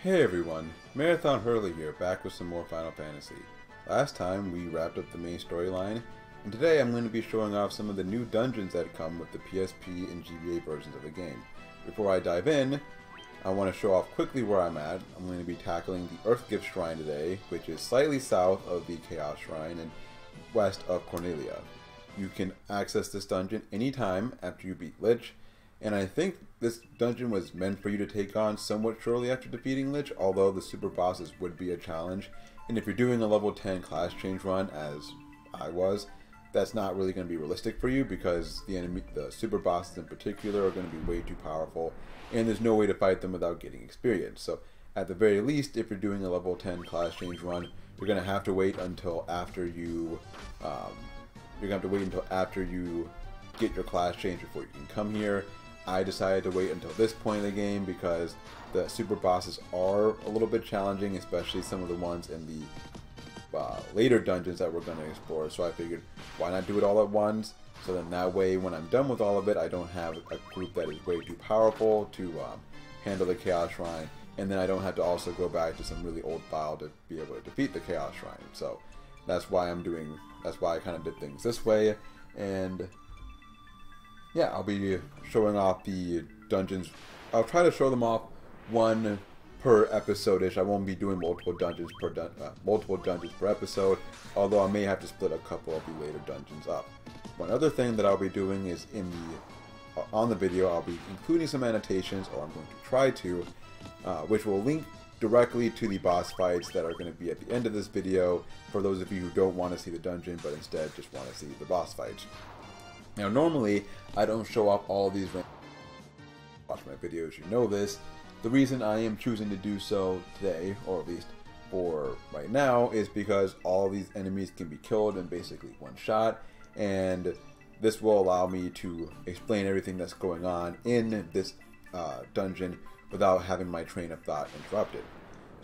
Hey everyone, Marathon Hurley here, back with some more Final Fantasy. Last time we wrapped up the main storyline, and today I'm going to be showing off some of the new dungeons that come with the PSP and GBA versions of the game. Before I dive in, I want to show off quickly where I'm at. I'm going to be tackling the Earthgift Shrine today, which is slightly south of the Chaos Shrine and west of Cornelia. You can access this dungeon anytime after you beat Lich, and I think this dungeon was meant for you to take on somewhat shortly after defeating Lich, although the super bosses would be a challenge. And if you're doing a level 10 class change run, as I was, that's not really going to be realistic for you because the super bosses in particular are going to be way too powerful, and there's no way to fight them without getting experience. So at the very least, if you're doing a level 10 class change run, you're going to have to wait until after you get your class change before you can come here. I decided to wait until this point in the game because the super bosses are a little bit challenging, especially some of the ones in the later dungeons that we're going to explore. So I figured, why not do it all at once? So then that way, when I'm done with all of it, I don't have a group that is way too powerful to handle the Chaos Shrine, and then I don't have to also go back to some really old file to be able to defeat the Chaos Shrine. So that's why I kind of did things this way, and yeah, I'll be showing off the dungeons. I'll try to show them off one per episode-ish. I won't be doing multiple dungeons per episode, although I may have to split a couple of the later dungeons up. One other thing that I'll be doing is on the video, I'll be including some annotations, or I'm going to try to, which will link directly to the boss fights that are going to be at the end of this video for those of you who don't want to see the dungeon but instead just want to see the boss fights. Now, normally, I don't show off all these. Watch my videos, you know this. The reason I am choosing to do so today, or at least for right now, is because all these enemies can be killed in basically one shot, and this will allow me to explain everything that's going on in this dungeon without having my train of thought interrupted.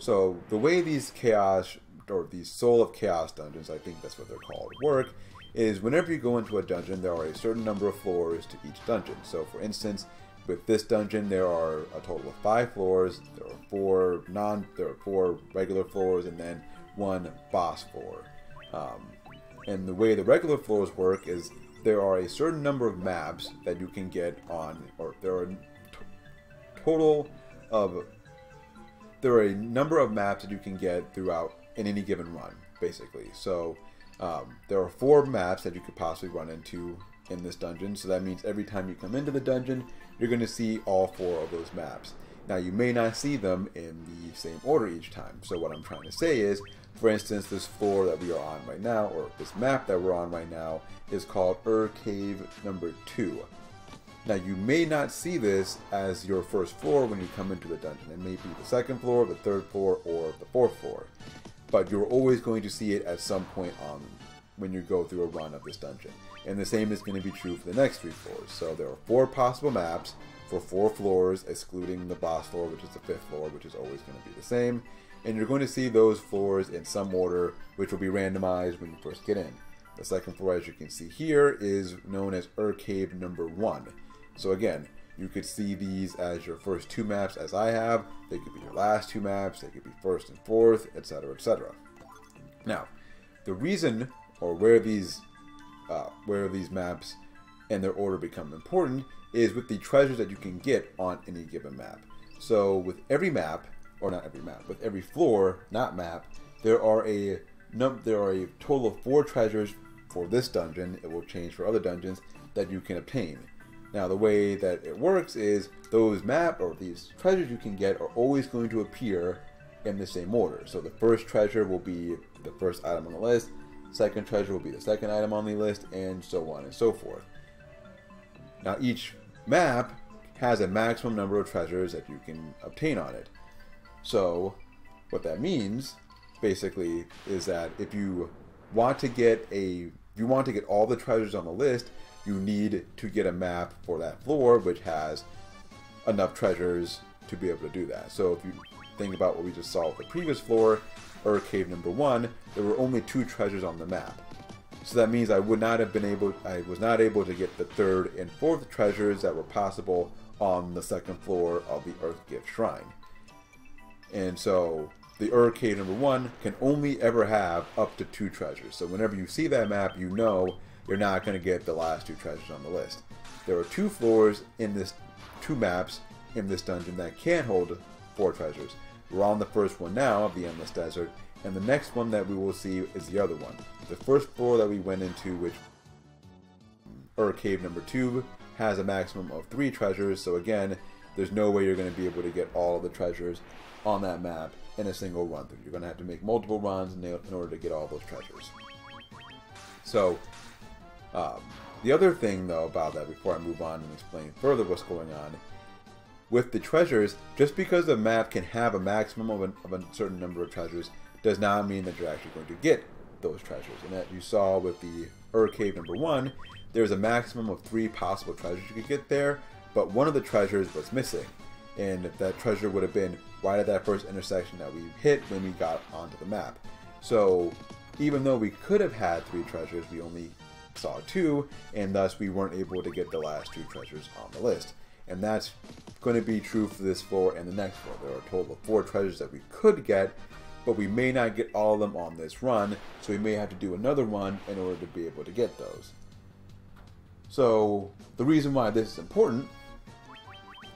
So, the way these Chaos, or these Soul of Chaos dungeons, I think that's what they're called, work, is whenever you go into a dungeon, there are a certain number of floors to each dungeon. So for instance, with this dungeon, there are a total of 5 floors. There are 4 regular floors and then 1 boss floor. And the way the regular floors work is there are a certain number of maps that you can get on, or there are a number of maps that you can get throughout in any given run, basically. So there are 4 maps that you could possibly run into in this dungeon, so that means every time you come into the dungeon, you're going to see all 4 of those maps. Now, you may not see them in the same order each time, so what I'm trying to say is, for instance, this floor that we are on right now, or this map that we're on right now, is called Cave number 2. Now, you may not see this as your first floor when you come into the dungeon. It may be the 2nd floor, the 3rd floor, or the 4th floor. But you're always going to see it at some point on when you go through a run of this dungeon. And the same is going to be true for the next 3 floors. So there are 4 possible maps for 4 floors, excluding the boss floor, which is the 5th floor, which is always going to be the same. And you're going to see those floors in some order, which will be randomized when you first get in. The 2nd floor, as you can see here, is known as Cave number 1. So again, you could see these as your first 2 maps, as I have. They could be your last 2 maps. They could be 1st and 4th, etc., etc. Now, the reason, or where these maps and their order become important, is with the treasures that you can get on any given map. So with every map, or not every map, with every floor, not map, there are a total of 4 treasures for this dungeon. It will change for other dungeons that you can obtain. Now, the way that it works is those these treasures you can get are always going to appear in the same order. So the first treasure will be the first item on the list, 2nd treasure will be the 2nd item on the list, and so on and so forth. Now, each map has a maximum number of treasures that you can obtain on it. So what that means, basically, is that if you want to get all the treasures on the list, you need to get a map for that floor which has enough treasures to be able to do that. So if you think about what we just saw with the previous floor, Cave number 1, there were only 2 treasures on the map. So that means I was not able to get the 3rd and 4th treasures that were possible on the 2nd floor of the Earthgift Shrine. And so the Cave number 1 can only ever have up to 2 treasures. So whenever you see that map, you know you're not going to get the last 2 treasures on the list. There are 2 floors in this, 2 maps in this dungeon that can hold 4 treasures. We're on the first one now of the Endless Desert, and the next one that we will see is the other one. The first floor that we went into, which Cave number 2, has a maximum of 3 treasures, so again, there's no way you're going to be able to get all of the treasures on that map in a single run through. You're going to have to make multiple runs in order to get all those treasures. So, the other thing though about that, before I move on and explain further what's going on, with the treasures, just because the map can have a maximum of a certain number of treasures does not mean that you're actually going to get those treasures. And that you saw with the Cave number 1, there's a maximum of 3 possible treasures you could get there, but one of the treasures was missing. And that treasure would have been right at that first intersection that we hit when we got onto the map. So even though we could have had 3 treasures, we only saw 2, and thus we weren't able to get the last 2 treasures on the list. And that's going to be true for this floor and the next floor. There are a total of 4 treasures that we could get, but we may not get all of them on this run, so we may have to do another one in order to be able to get those. So the reason why this is important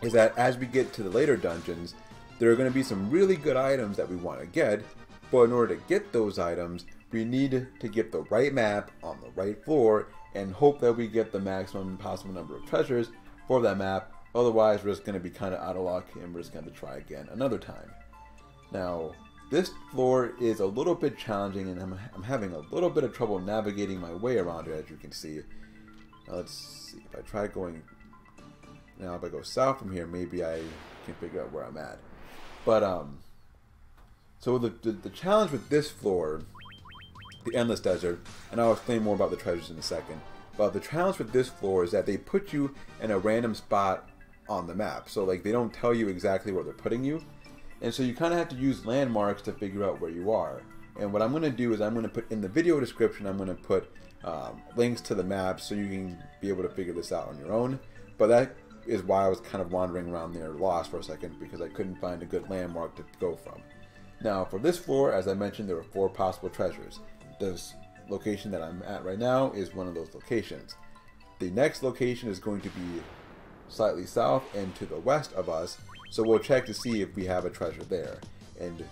is that as we get to the later dungeons, there are going to be some really good items that we want to get, but in order to get those items, we need to get the right map on the right floor and hope that we get the maximum possible number of treasures for that map. Otherwise, we're just going to be kind of out of luck and we're just going to try again another time. Now, this floor is a little bit challenging and I'm having a little bit of trouble navigating my way around it, as you can see. Now, let's see, if I try going, now if I go south from here, maybe I can figure out where I'm at. But, so the challenge with this floor, the Endless Desert, and I'll explain more about the treasures in a second, but the challenge with this floor is that they put you in a random spot on the map. So like they don't tell you exactly where they're putting you. And so you kind of have to use landmarks to figure out where you are. And what I'm going to do is I'm going to put in the video description, I'm going to put links to the maps so you can be able to figure this out on your own. But that is why I was kind of wandering around there lost for a second, because I couldn't find a good landmark to go from. Now for this floor, as I mentioned, there are 4 possible treasures. This location that I'm at right now is one of those locations. The next location is going to be slightly south and to the west of us, so we'll check to see if we have a treasure there, and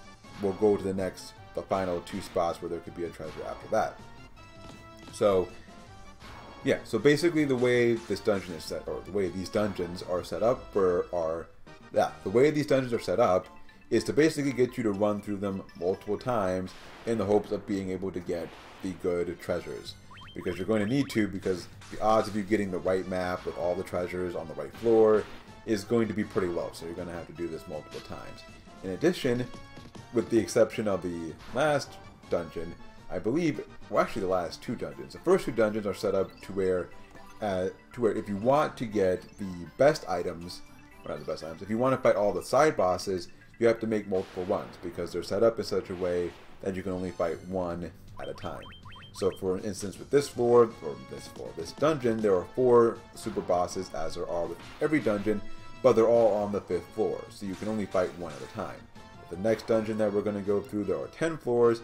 we'll go to the final 2 spots where there could be a treasure after that. So yeah, so basically the way this dungeon is set, or the way these dungeons are set up the way these dungeons are set up is to basically get you to run through them multiple times in the hopes of being able to get the good treasures. Because you're going to need to, because the odds of you getting the right map with all the treasures on the right floor is going to be pretty low, so you're going to have to do this multiple times. In addition, with the exception of the last dungeon, I believe, well actually the last 2 dungeons, the first 2 dungeons are set up to where if you want to get the best items, or not the best items, if you want to fight all the side bosses, you have to make multiple runs, because they're set up in such a way that you can only fight one at a time. So for instance, with this dungeon, there are 4 super bosses, as there are with every dungeon, but they're all on the 5th floor, so you can only fight one at a time. The next dungeon that we're going to go through, there are 10 floors,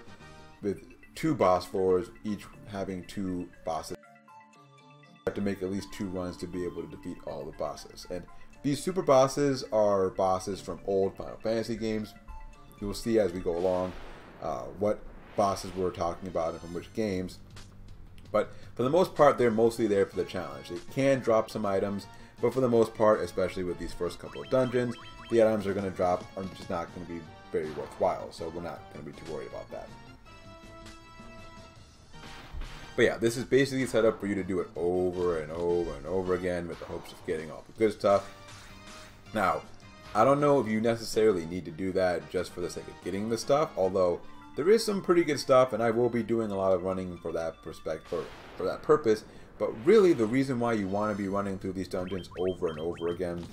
with 2 boss floors, each having 2 bosses. You have to make at least 2 runs to be able to defeat all the bosses. And these super bosses are bosses from old Final Fantasy games. You will see as we go along what bosses we're talking about and from which games. But for the most part, they're mostly there for the challenge. They can drop some items, but for the most part, especially with these first couple of dungeons, the items are going to drop are just not going to be very worthwhile, so we're not going to be too worried about that. But yeah, this is basically set up for you to do it over and over and over again with the hopes of getting all the good stuff. Now, I don't know if you necessarily need to do that just for the sake of getting the stuff, although there is some pretty good stuff, and I will be doing a lot of running for that for that purpose. But really, the reason why you want to be running through these dungeons over and over again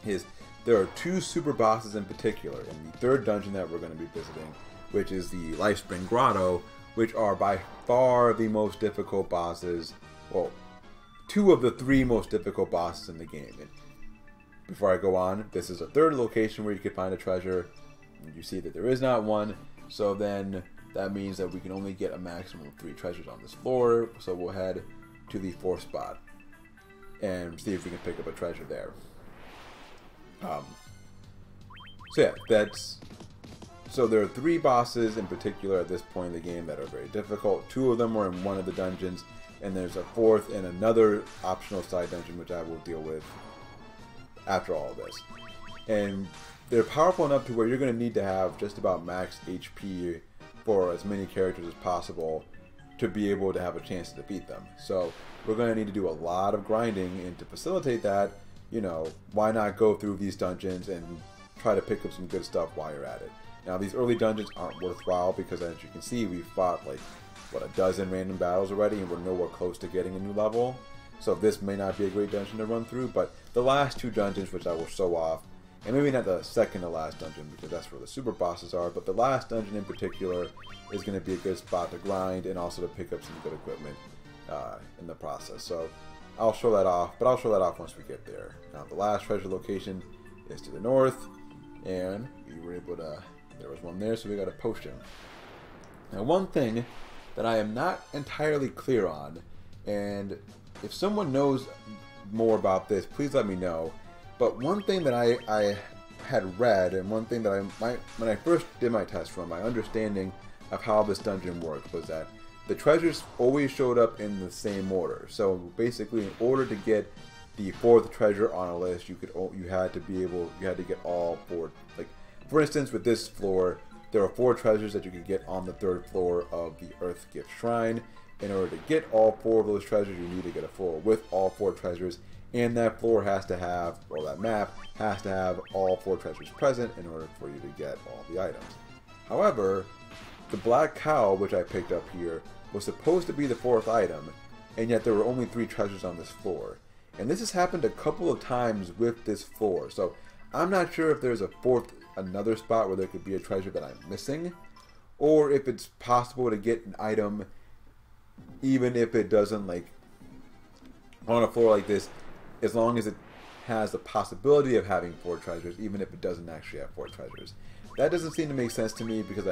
is there are 2 super bosses in particular in the 3rd dungeon that we're going to be visiting, which is the Lifespring Grotto, which are by far the most difficult bosses, well, 2 of the 3 most difficult bosses in the game. And before I go on, this is a 3rd location where you can find a treasure. You see that there is not one, so then that means that we can only get a maximum of 3 treasures on this floor. So we'll head to the 4th spot and see if we can pick up a treasure there. So yeah, so there are 3 bosses in particular at this point in the game that are very difficult. 2 of them are in one of the dungeons, and there's a 4th in another optional side dungeon, which I will deal with after all of this. And they're powerful enough to where you're going to need to have just about max HP for as many characters as possible to be able to have a chance to defeat them. So we're going to need to do a lot of grinding, and to facilitate that, you know, why not go through these dungeons and try to pick up some good stuff while you're at it. Now, these early dungeons aren't worthwhile because, as you can see, we've fought like, what, a dozen random battles already, and we're nowhere close to getting a new level. So this may not be a great dungeon to run through, but the last 2 dungeons, which I will show off, and maybe not the second to last dungeon because that's where the super bosses are, but the last dungeon in particular is going to be a good spot to grind and also to pick up some good equipment in the process. So I'll show that off, but I'll show that off once we get there. Now, the last treasure location is to the north, and we were able to, there was one there, so we got a potion. Now, one thing that I am not entirely clear on, and if someone knows more about this, please let me know. But one thing that I had read, and one thing that when I first did my test run, my understanding of how this dungeon worked was that the treasures always showed up in the same order. So basically, in order to get the 4th treasure on a list, you had to get all 4. Like, for instance, with this floor, there are 4 treasures that you could get on the 3rd floor of the Earthgift Shrine. In order to get all 4 of those treasures, you need to get a floor with all 4 treasures, and that floor has to have, or that map has to have all 4 treasures present in order for you to get all the items. However, the black cow, which I picked up here, was supposed to be the 4th item, and yet there were only 3 treasures on this floor. And this has happened a couple of times with this floor, so I'm not sure if there's another spot where there could be a treasure that I'm missing, or if it's possible to get an item even if it doesn't, like, on a floor like this, as long as it has the possibility of having 4 treasures, even if it doesn't actually have 4 treasures. That doesn't seem to make sense to me because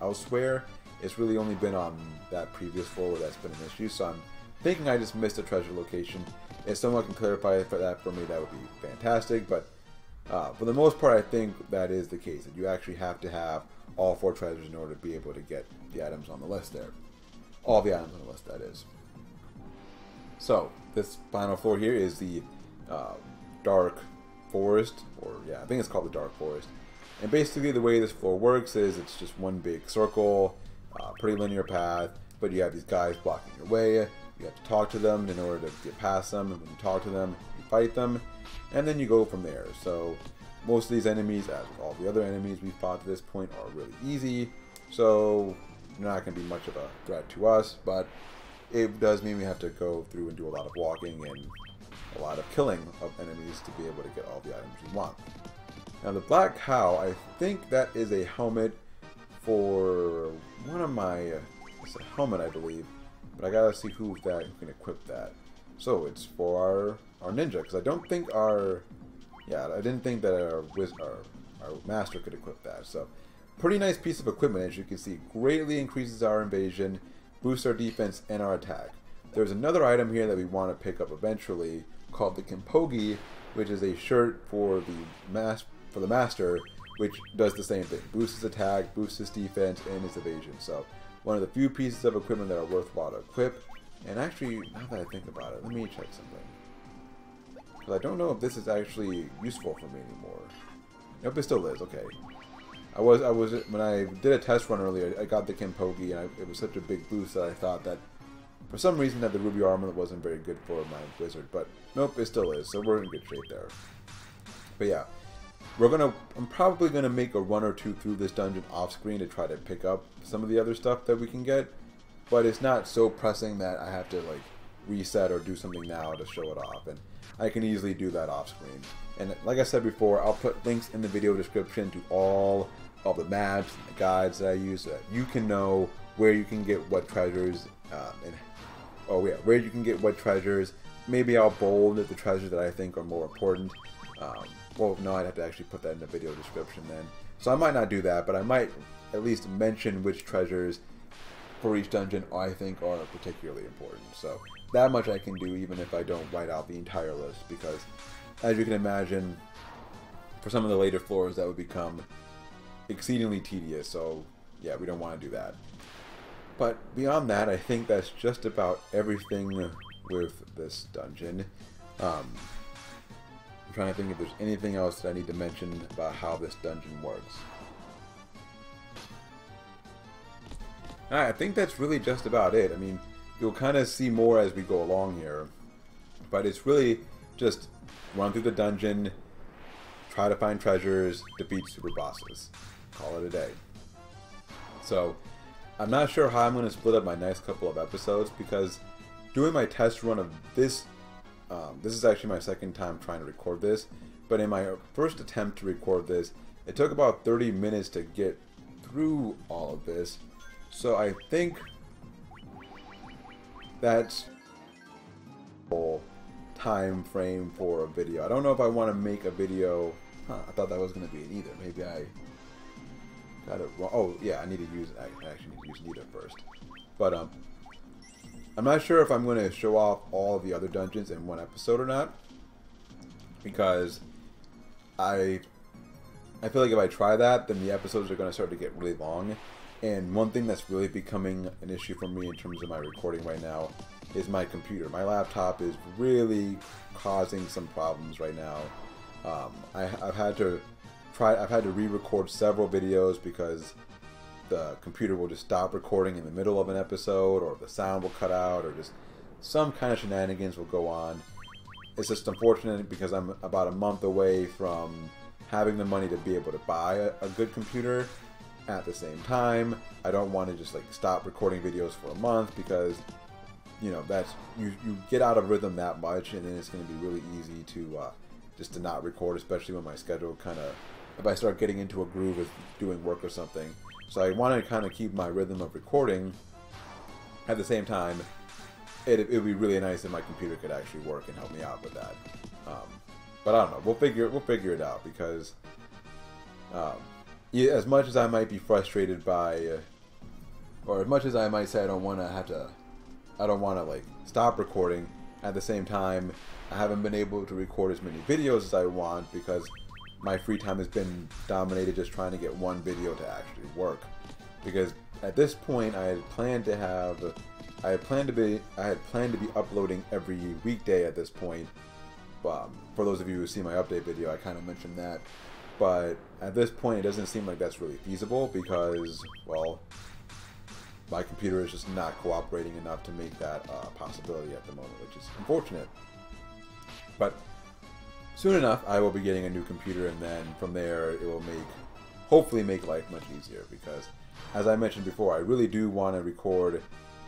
elsewhere, it's really only been on that previous floor where that's been an issue, so I'm thinking I just missed a treasure location. If someone can clarify that for me, that would be fantastic, but for the most part, I think that is the case, that you actually have to have all 4 treasures in order to be able to get the items on the list there. All the items on the list, that is. So, this final floor here is the Dark Forest, or yeah, I think it's called the Dark Forest. And basically the way this floor works is it's just one big circle, pretty linear path, but you have these guys blocking your way. You have to talk to them in order to get past them, and when you talk to them, you fight them, and then you go from there. So most of these enemies, as with all the other enemies we've fought to this point, are really easy, so they're not going to be much of a threat to us, but it does mean we have to go through and do a lot of walking and a lot of killing of enemies to be able to get all the items we want. Now the black cow, I think that is a helmet for one of my, it's a helmet I believe, but I gotta see who can equip that. So it's for our ninja, because I don't think I didn't think that our master could equip that. So pretty nice piece of equipment, as you can see. Greatly increases our invasion, boosts our defense and our attack. There's another item here that we want to pick up eventually called the Kimpogi, which is a shirt for the master, which does the same thing. Boosts his attack, boosts his defense, and his evasion. So one of the few pieces of equipment that are worthwhile to equip. And actually, now that I think about it, let me check something. Because I don't know if this is actually useful for me anymore. Nope, it still is. Okay. When I did a test run earlier, I got the Kimpogi, and it was such a big boost that I thought that for some reason that the ruby armor wasn't very good for my wizard, but nope, it still is, so we're in good shape there. But yeah, I'm probably gonna make a run or two through this dungeon off screen to try to pick up some of the other stuff that we can get, but it's not so pressing that I have to like reset or do something now to show it off, and I can easily do that off screen. And like I said before, I'll put links in the video description to all of the maps and the guides that I use so that you can know where you can get what treasures, where you can get what treasures. Maybe I'll bold the treasures that I think are more important. Well, no, I'd have to actually put that in the video description then. So I might not do that, but I might at least mention which treasures for each dungeon I think are particularly important. So that much I can do even if I don't write out the entire list, because as you can imagine, for some of the later floors that would become exceedingly tedious. So yeah, we don't want to do that. But beyond that, I think that's just about everything with this dungeon. I'm trying to think if there's anything else that I need to mention about how this dungeon works. Alright, I think that's really just about it. I mean, you'll kind of see more as we go along here, but it's really just run through the dungeon, try to find treasures, defeat super bosses. Call it a day. So, I'm not sure how I'm going to split up my next couple of episodes, because doing my test run of this, this is actually my second time trying to record this, but in my first attempt to record this, it took about 30 minutes to get through all of this. So I think that's whole time frame for a video. I don't know if I want to make a video. I thought that was going to be it either. Maybe I got it wrong. Oh yeah, I need to use. I actually need to use Nita first. But I'm not sure if I'm going to show off all of the other dungeons in one episode or not, because I feel like if I try that, then the episodes are going to start to get really long. And one thing that's really becoming an issue for me in terms of my recording right now is my computer. My laptop is really causing some problems right now. I've had to re-record several videos because the computer will just stop recording in the middle of an episode, or the sound will cut out, or just some kind of shenanigans will go on. It's just unfortunate because I'm about a month away from having the money to be able to buy a good computer. At the same time, I don't want to just like stop recording videos for a month, because you know that's you get out of rhythm that much, and then it's going to be really easy to just to not record, especially when my schedule kind of, if I start getting into a groove with doing work or something. So I want to kind of keep my rhythm of recording. At the same time, it would be really nice if my computer could actually work and help me out with that. But I don't know. We'll figure it out, because yeah, as much as I might be frustrated by, or as much as I might say I don't want to like stop recording, at the same time, I haven't been able to record as many videos as I want, because my free time has been dominated just trying to get one video to actually work. Because at this point, I had planned to be uploading every weekday at this point. For those of you who see my update video, I kind of mentioned that. But at this point, it doesn't seem like that's really feasible, because, well, my computer is just not cooperating enough to make that a possibility at the moment, which is unfortunate. But soon enough, I will be getting a new computer, and then from there, it will hopefully make life much easier, because, as I mentioned before, I really do want to record.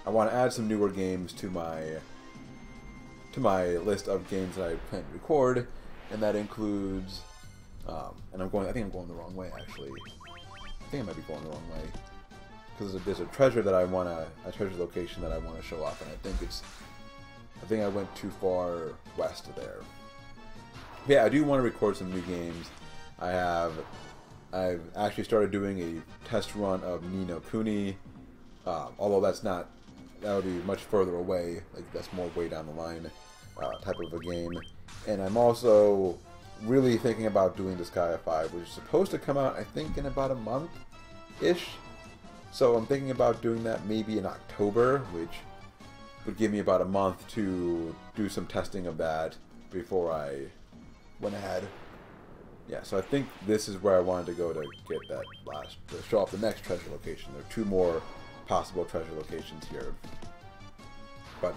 I want to add some newer games to my list of games that I plan to record, and that includes. And I think I'm going the wrong way, actually. I think I might be going the wrong way, because there's a treasure that a treasure location that I want to show off, and I think I went too far west of there. Yeah, I do want to record some new games. I've actually started doing a test run of Ni no Kuni, although that would be much further away, like that's more way down the line type of a game. And I'm also really thinking about doing Disgaea 5, which is supposed to come out, I think, in about a month-ish. So I'm thinking about doing that maybe in October, which would give me about a month to do some testing of that before I went ahead. Yeah, so I think this is where I wanted to go to get that to show off the next treasure location. There are 2 more possible treasure locations here. But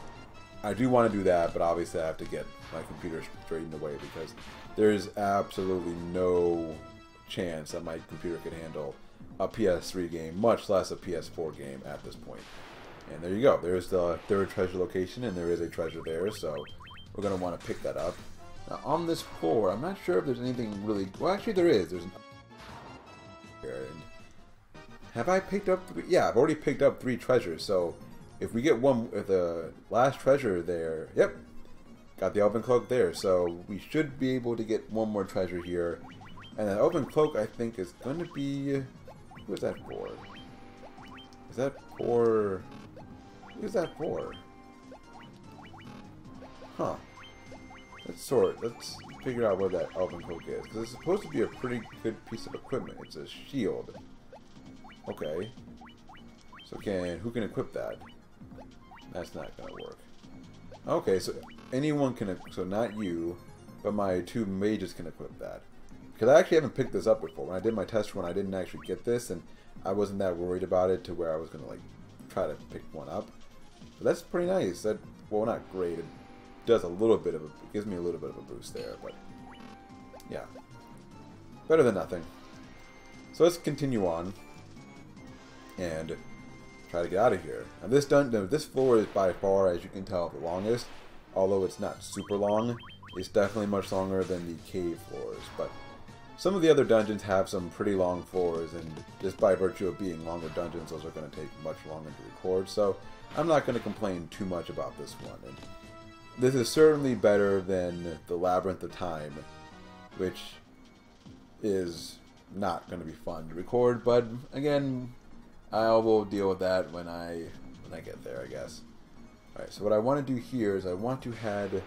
I do want to do that, but obviously I have to get my computer straightened away, because there is absolutely no chance that my computer could handle a PS3 game, much less a PS4 game at this point. And there you go. There's the 3rd treasure location, and there is a treasure there, so we're going to want to pick that up. Now, on this floor, I'm not sure if there's anything really... Well, actually, there is. There's have I picked up 3? Yeah, I've already picked up 3 treasures, so if we get one, if the last treasure there... Yep. got the open cloak there, so we should be able to get one more treasure here. And that open cloak, I think, is going to be... Who is that for? Is that for... Who is that for? Huh. Let's figure out where that open cloak is. Because it's supposed to be a pretty good piece of equipment. It's a shield. Okay. So who can equip that? That's not going to work. Okay, so anyone can... So not you, but my 2 mages can equip that. Because I actually haven't picked this up before. When I did my test run, I didn't actually get this, and I wasn't that worried about it to where I was going to, like, try to pick one up. But that's pretty nice. That, well, not great. It does a little bit of a... It gives me a little bit of a boost there, but... Yeah. Better than nothing. So let's continue on. And try to get out of here. Now this floor is by far, as you can tell, the longest. Although it's not super long. It's definitely much longer than the cave floors, but... Some of the other dungeons have some pretty long floors, and just by virtue of being longer dungeons, those are going to take much longer to record, so I'm not going to complain too much about this one. And this is certainly better than the Labyrinth of Time, which is not going to be fun to record, but again, I will deal with that when I get there, I guess. Alright, so what I want to do here is I want to head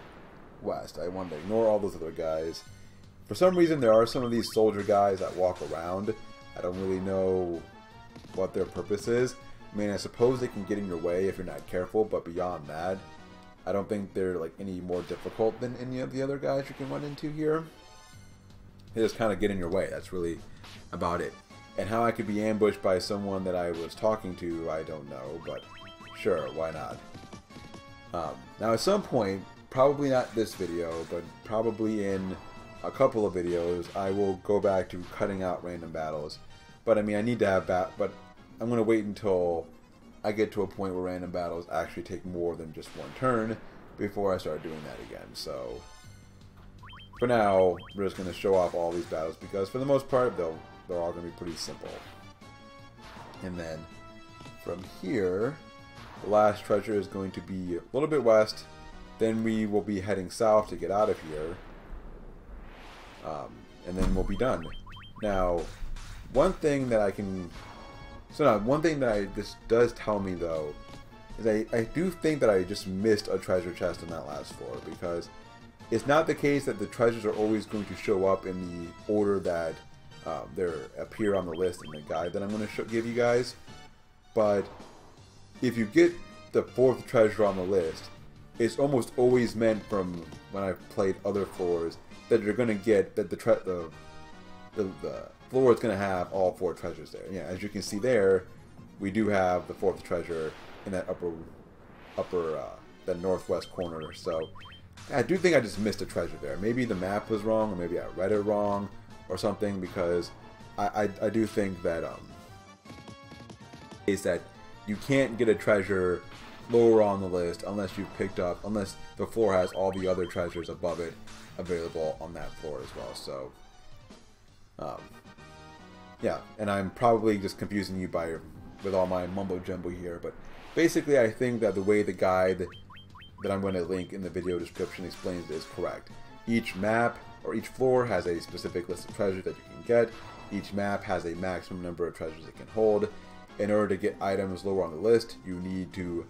west. I want to ignore all those other guys. For some reason, there are some of these soldier guys that walk around. I don't really know what their purpose is. I mean, I suppose they can get in your way if you're not careful, but beyond that, I don't think they're like any more difficult than any of the other guys you can run into here. They just kind of get in your way. That's really about it. And how I could be ambushed by someone that I was talking to, I don't know, but sure, why not? Now, at some point, probably not this video, but probably in a couple of videos, I will go back to cutting out random battles. But I mean, I need to have but I'm going to wait until I get to a point where random battles actually take more than just one turn before I start doing that again. So for now, we're just going to show off all these battles because for the most part, they're all going to be pretty simple. And then from here, the last treasure is going to be a little bit west. Then we will be heading south to get out of here. And then we'll be done. Now, one thing that this does tell me though, is I do think that I just missed a treasure chest on that last floor, because it's not the case that the treasures are always going to show up in the order that they appear on the list in the guide that I'm going to give you guys. But if you get the 4th treasure on the list, it's almost always meant from when I've played other floors that you're going to get that the floor is going to have all 4 treasures there. Yeah, as you can see there, we do have the 4th treasure in that the northwest corner. So I do think I just missed a treasure there. Maybe the map was wrong, or maybe I read it wrong, or something. Because I do think that is that you can't get a treasure lower on the list unless unless the floor has all the other treasures above it available on that floor as well. So yeah, and I'm probably just confusing you with all my mumbo jumbo here, but basically I think that the way the guide that I'm going to link in the video description explains it is correct. Each map or each floor has a specific list of treasures that you can get. Each map has a maximum number of treasures it can hold. In order to get items lower on the list, you need to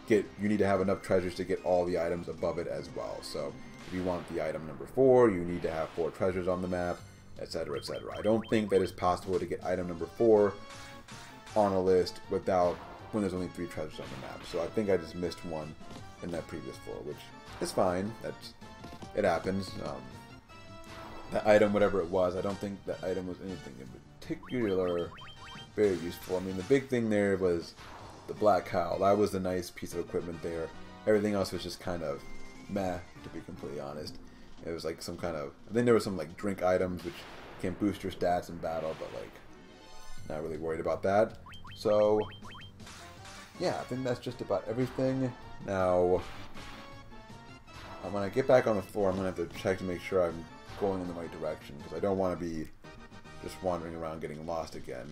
have enough treasures to get all the items above it as well. So if you want the item number 4, you need to have 4 treasures on the map, etc., etc. I don't think that it's possible to get item number 4 on a list when there's only 3 treasures on the map. So I think I just missed one in that previous floor, which is fine. It happens. That item, whatever it was, I don't think that item was anything in particular very useful. I mean, the big thing there was the black cow. That was the nice piece of equipment there. Everything else was just kind of meh, to be completely honest. It was like some kind of... I think there were some like drink items which can boost your stats in battle, but like not really worried about that. So yeah, I think that's just about everything. Now, when I get back on the floor, I'm going to have to check to make sure I'm going in the right direction, because I don't want to be just wandering around getting lost again.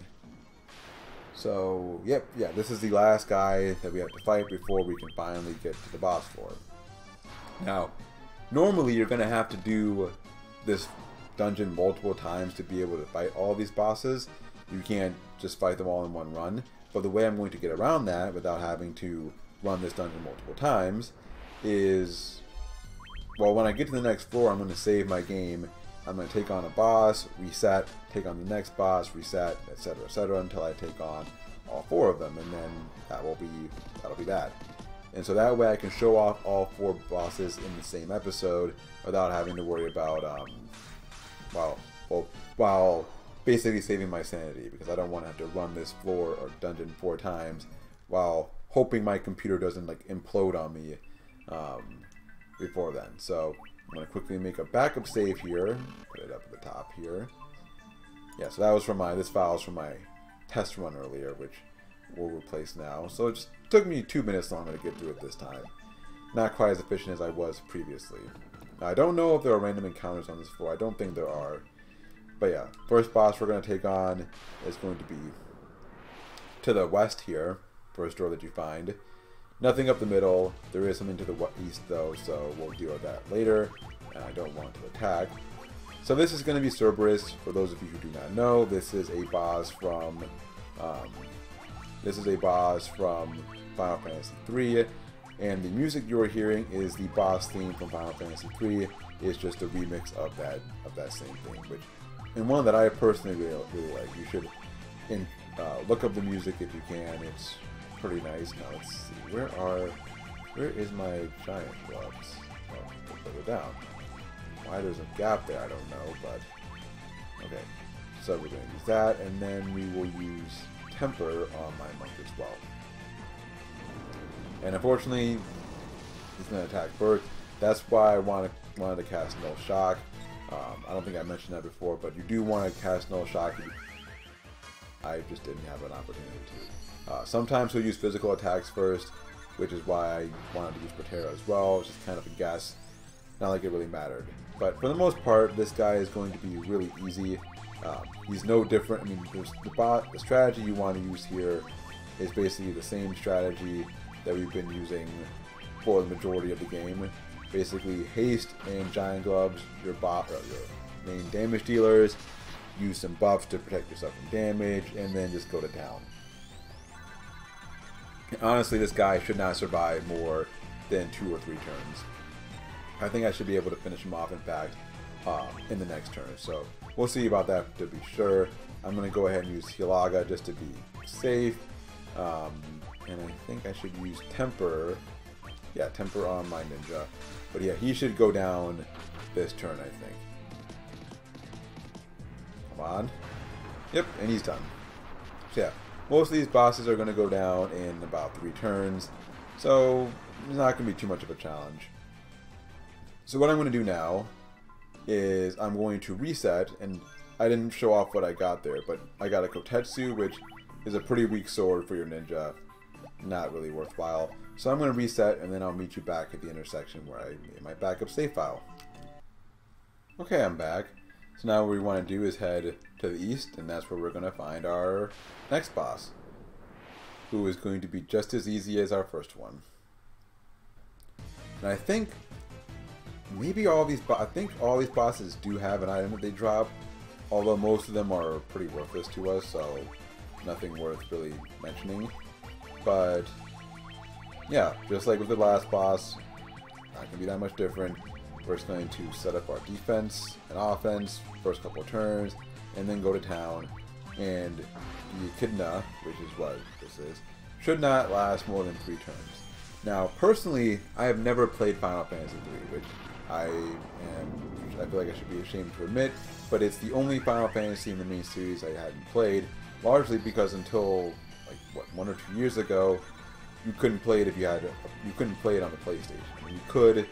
So, yeah, this is the last guy that we have to fight before we can finally get to the boss floor. Now, normally you're going to have to do this dungeon multiple times to be able to fight all these bosses. You can't just fight them all in one run. But the way I'm going to get around that without having to run this dungeon multiple times is, well, when I get to the next floor, I'm going to save my game. I'm going to take on a boss, reset, take on the next boss, reset, etc., until I take on all 4 of them, and then that'll be that. And so that way I can show off all 4 bosses in the same episode without having to worry about, while basically saving my sanity, because I don't want to have to run this floor or dungeon 4 times while hoping my computer doesn't like implode on me before then. So I'm going to quickly make a backup save here, put it up at the top here. Yeah, so that was from this file is from my test run earlier, which we'll replace now. So it just took me 2 minutes longer to get through it this time. Not quite as efficient as I was previously. Now, I don't know if there are random encounters on this floor. I don't think there are. But yeah, first boss we're going to take on is going to be to the west here. First door that you find. Nothing up the middle. There is something to the east though, so we'll deal with that later. And I don't want to attack. So this is going to be Cerberus. For those of you who do not know, this is a boss from Final Fantasy III, and the music you are hearing is the boss theme from Final Fantasy III. It's just a remix of that same thing, and one that I personally really like. You should look up the music if you can. It's pretty nice. Now let's see, where is my giant gloves? Oh, further down. Why there's a gap there, I don't know, but okay. So we're going to use that, and then we will use Temper on my monk as well. And unfortunately, he's going to attack first. That's why I wanted to cast Null Shock. I don't think I mentioned that before, but you do want to cast Null Shock. I just didn't have an opportunity to. Sometimes we'll use physical attacks first, which is why I wanted to use Protera as well. It's just kind of a guess. Not like it really mattered. But for the most part, this guy is going to be really easy. He's no different. I mean, the strategy you want to use here is basically the same strategy that we've been using for the majority of the game. Basically, haste and giant gloves, your main damage dealers. Use some buffs to protect yourself from damage, and then just go to town. And honestly, this guy should not survive more than 2 or 3 turns. I think I should be able to finish him off, in fact, in the next turn. So we'll see about that to be sure. I'm going to go ahead and use Hilaga just to be safe. And I think I should use Temper. Yeah, Temper on my ninja. But yeah, he should go down this turn, I think. Come on. Yep, and he's done. So yeah, most of these bosses are going to go down in about 3 turns. So it's not going to be too much of a challenge. So what I'm going to do now is I'm going to reset, and I didn't show off what I got there, but I got a Kotetsu, which is a pretty weak sword for your ninja. Not really worthwhile. So I'm going to reset, and then I'll meet you back at the intersection where I made my backup save file. Okay, I'm back. So now what we want to do is head to the east, and that's where we're going to find our next boss, who is going to be just as easy as our first one. And I think maybe all these bosses do have an item that they drop, although most of them are pretty worthless to us, so nothing worth really mentioning. But yeah, just like with the last boss, not going to be that much different. We're just going to set up our defense and offense first couple of turns, and then go to town. And the Echidna, which is what this is, should not last more than 3 turns. Now, personally, I have never played Final Fantasy III, which I feel like I should be ashamed to admit, but it's the only Final Fantasy in the main series I hadn't played, largely because until like what 1 or 2 years ago, you couldn't play it if you couldn't play it on the PlayStation. I mean, you could,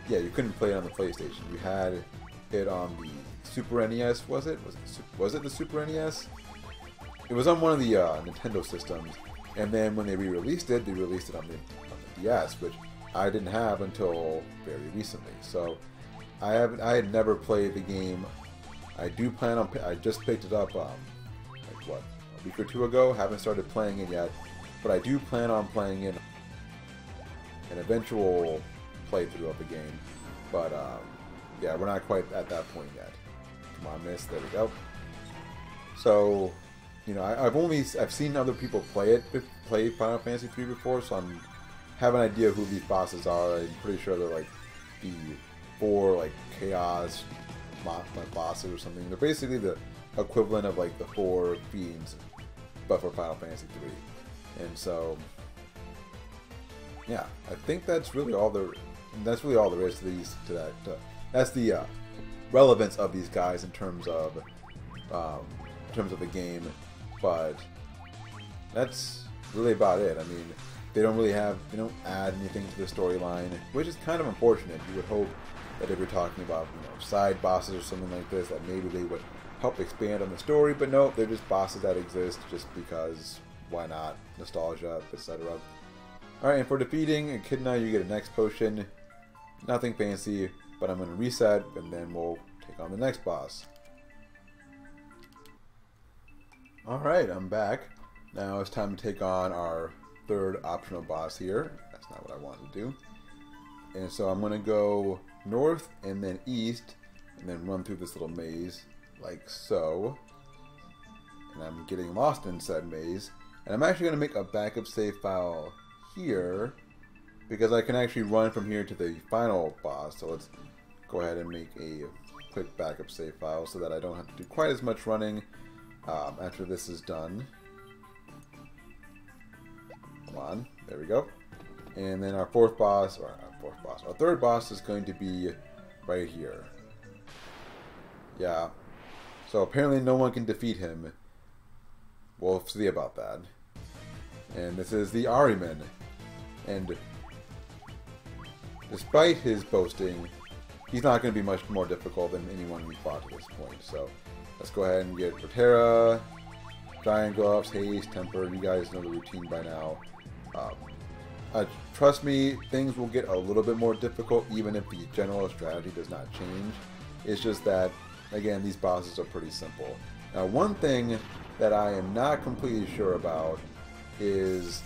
you couldn't play it on the PlayStation. You had it on the Super NES. Was it the Super NES? It was on one of the Nintendo systems, and then when they re-released it, they released it on the DS, which I didn't have until very recently. So I had never played the game. I do plan on. I just picked it up like what, a week or 2 ago. Haven't started playing it yet, but I do plan on playing it. an eventual playthrough of the game. But yeah, we're not quite at that point yet. Come on, miss. There we go. So, you know, I've seen other people play Final Fantasy 3 before, so I'm have an idea who these bosses are. I'm pretty sure they're like the 4 like chaos bosses or something. They're basically the equivalent of like the 4 fiends, but for Final Fantasy 3. And so, yeah, I think that's really all there is to that. That's the relevance of these guys in terms of the game, but that's really about it. I mean, they don't add anything to the storyline, which is kind of unfortunate. You would hope that if you're talking about, you know, side bosses or something like this, that maybe they would help expand on the story, but no, they're just bosses that exist just because, why not, nostalgia, etc. Alright, and for defeating Echidna, you get a next potion. Nothing fancy, but I'm going to reset, and then we'll take on the next boss. Alright, I'm back. Now it's time to take on our 3rd optional boss here. That's not what I wanted to do. And so I'm going to go north and then east, and then run through this little maze, like so. And I'm getting lost in said maze. And I'm actually going to make a backup save file here, because I can actually run from here to the final boss. So let's go ahead and make a quick backup save file so that I don't have to do quite as much running after this is done. Come on, there we go. And then our 3rd boss is going to be right here. Yeah. So apparently no one can defeat him. We'll see about that. And this is the Ahriman. And despite his boasting, he's not going to be much more difficult than anyone we've fought to this point. So let's go ahead and get Protera, Giant Gloves, Haste, Temper. You guys know the routine by now. Trust me, things will get a little bit more difficult even if the general strategy does not change. It's just that, again, these bosses are pretty simple. Now, one thing that I am not completely sure about is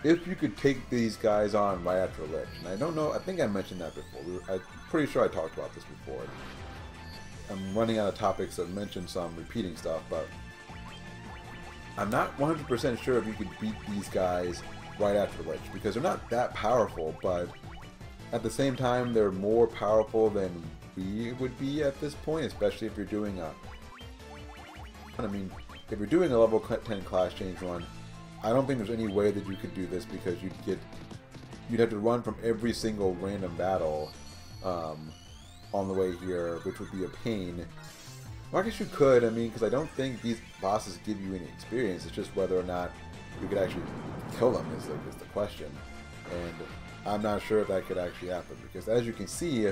if you could take these guys on right after Lich. And I don't know, I think I mentioned that before. I'm pretty sure I talked about this before. I'm running out of topics, so I've mentioned some repeating stuff, but I'm not 100% sure if you could beat these guys right after Lich, because they're not that powerful, but at the same time, they're more powerful than we would be at this point, especially if you're doing if you're doing a level 10 class change run. I don't think there's any way that you could do this, because you'd have to run from every single random battle on the way here, which would be a pain. Well, I guess you could, because I don't think these bosses give you any experience. It's just whether or not you could actually kill them is the question. And I'm not sure if that could actually happen, because as you can see,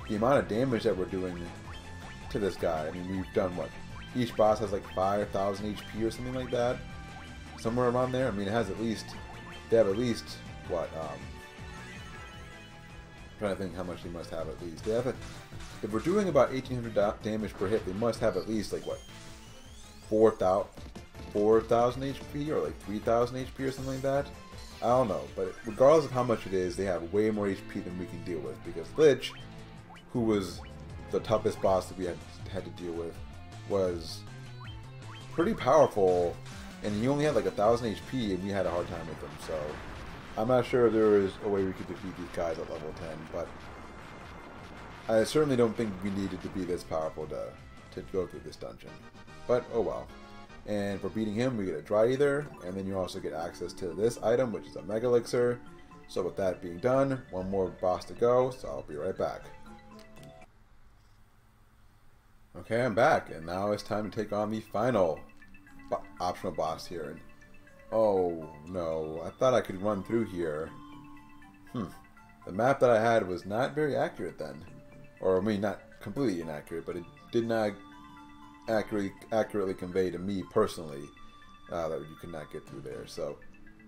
the amount of damage that we're doing to this guy, we've done what? Each boss has like 5,000 HP or something like that. Somewhere around there. They have at least, what, I'm trying to think how much they must have at least. If we're doing about 1,800 damage per hit, they must have at least, like, what, 4,000 HP or like 3,000 HP or something like that. I don't know, but regardless of how much it is, they have way more HP than we can deal with, because Lich, who was the toughest boss that we had to deal with, was pretty powerful, and he only had like 1,000 HP, and we had a hard time with him. So I'm not sure if there is a way we could defeat these guys at level 10, but I certainly don't think we needed to be this powerful to go through this dungeon. But oh well. And for beating him, we get a Dry Ether, and then you also get access to this item, which is a Mega Elixir. So with that being done, one more boss to go, so I'll be right back. Okay, I'm back, and now it's time to take on the final optional boss here. And oh no, I thought I could run through here. The map that I had was not very accurate then. Or, not completely inaccurate, but it did not accurately convey to me personally that you could not get through there. So,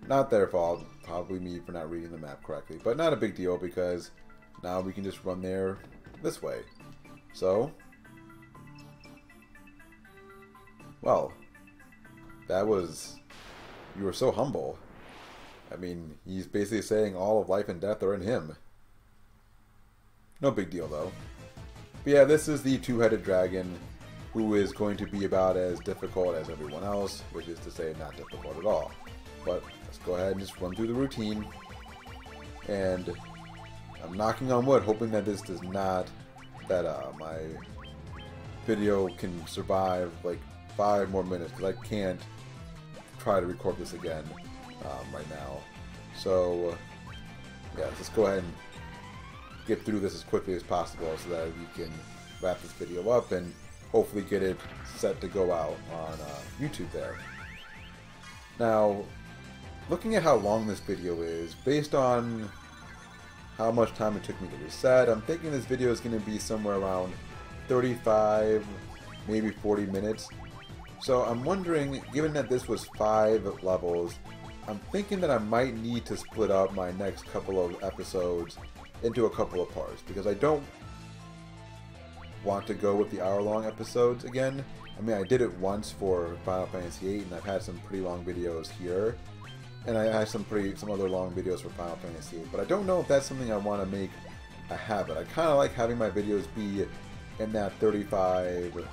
not their fault. Probably me for not reading the map correctly. But not a big deal, because now we can just run there this way. So, well, you were so humble. I mean, he's basically saying all of life and death are in him. No big deal, though. But yeah, this is the two-headed dragon, who is going to be about as difficult as everyone else, which is to say not difficult at all. But let's go ahead and just run through the routine. And I'm knocking on wood, hoping that this does not, that my video can survive like 5 more minutes, because I can't try to record this again right now. So yeah, let's go ahead and get through this as quickly as possible so that we can wrap this video up and hopefully get it set to go out on YouTube there. Now, looking at how long this video is, based on how much time it took me to reset, I'm thinking this video is going to be somewhere around 35, maybe 40 minutes. So I'm wondering, given that this was 5 levels, I'm thinking that I might need to split up my next couple of episodes into a couple of parts, because I don't want to go with the hour-long episodes again. I mean, I did it once for Final Fantasy VIII, and I've had some pretty long videos here, and I have some other long videos for Final Fantasy VIII, but I don't know if that's something I want to make a habit. I kind of like having my videos be in that 35,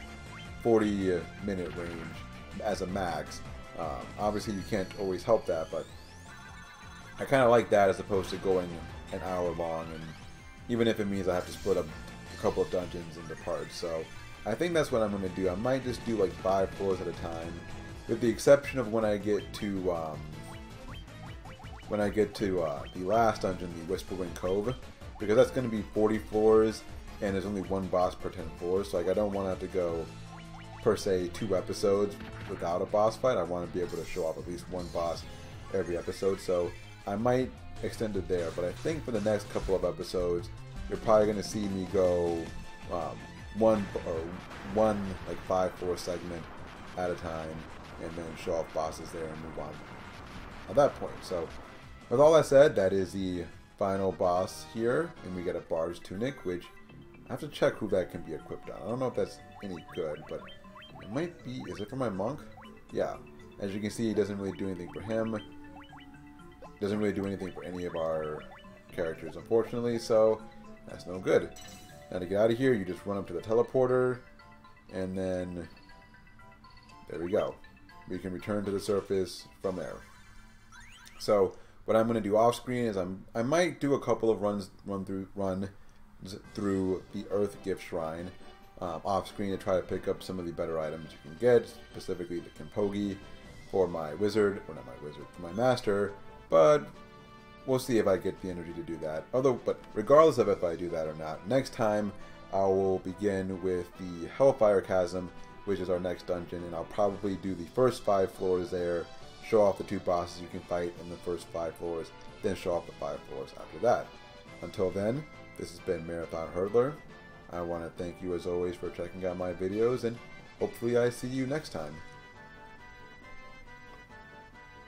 40 minute range as a max. Obviously you can't always help that, but I kind of like that as opposed to going an hour long, and even if it means I have to split up a couple of dungeons into parts. So I think that's what I'm going to do. I might just do like 5 floors at a time, with the exception of when I get to the last dungeon, the Whispering Cove, because that's going to be 40 floors and there's only 1 boss per 10 floors. So like, I don't want to have to go per se 2 episodes without a boss fight. I want to be able to show off at least 1 boss every episode, so I might extend it there. But I think for the next couple of episodes, you're probably going to see me go one like 5 floor segment at a time, and then show off bosses there and move on at that point. So with all that said, that is the final boss here, and we get a Bard's Tunic, which I have to check who that can be equipped on. I don't know if that's any good, but it might be. Is it for my monk? Yeah. As you can see, it doesn't really do anything for him. Doesn't really do anything for any of our characters, unfortunately, so that's no good. Now to get out of here, you just run up to the teleporter, and then there we go. We can return to the surface from there. So what I'm going to do off screen is I might do a couple of runs through the Earthgift Shrine off screen to try to pick up some of the better items you can get, specifically the Kimpogi for my wizard, or not my wizard, for my master. But we'll see if I get the energy to do that. But regardless of if I do that or not, next time I will begin with the Hellfire Chasm, which is our next dungeon, and I'll probably do the first 5 floors there, show off the 2 bosses you can fight in the first 5 floors, then show off the 5 floors after that. Until then, this has been Marathon Hurdler. I want to thank you as always for checking out my videos, and hopefully I see you next time.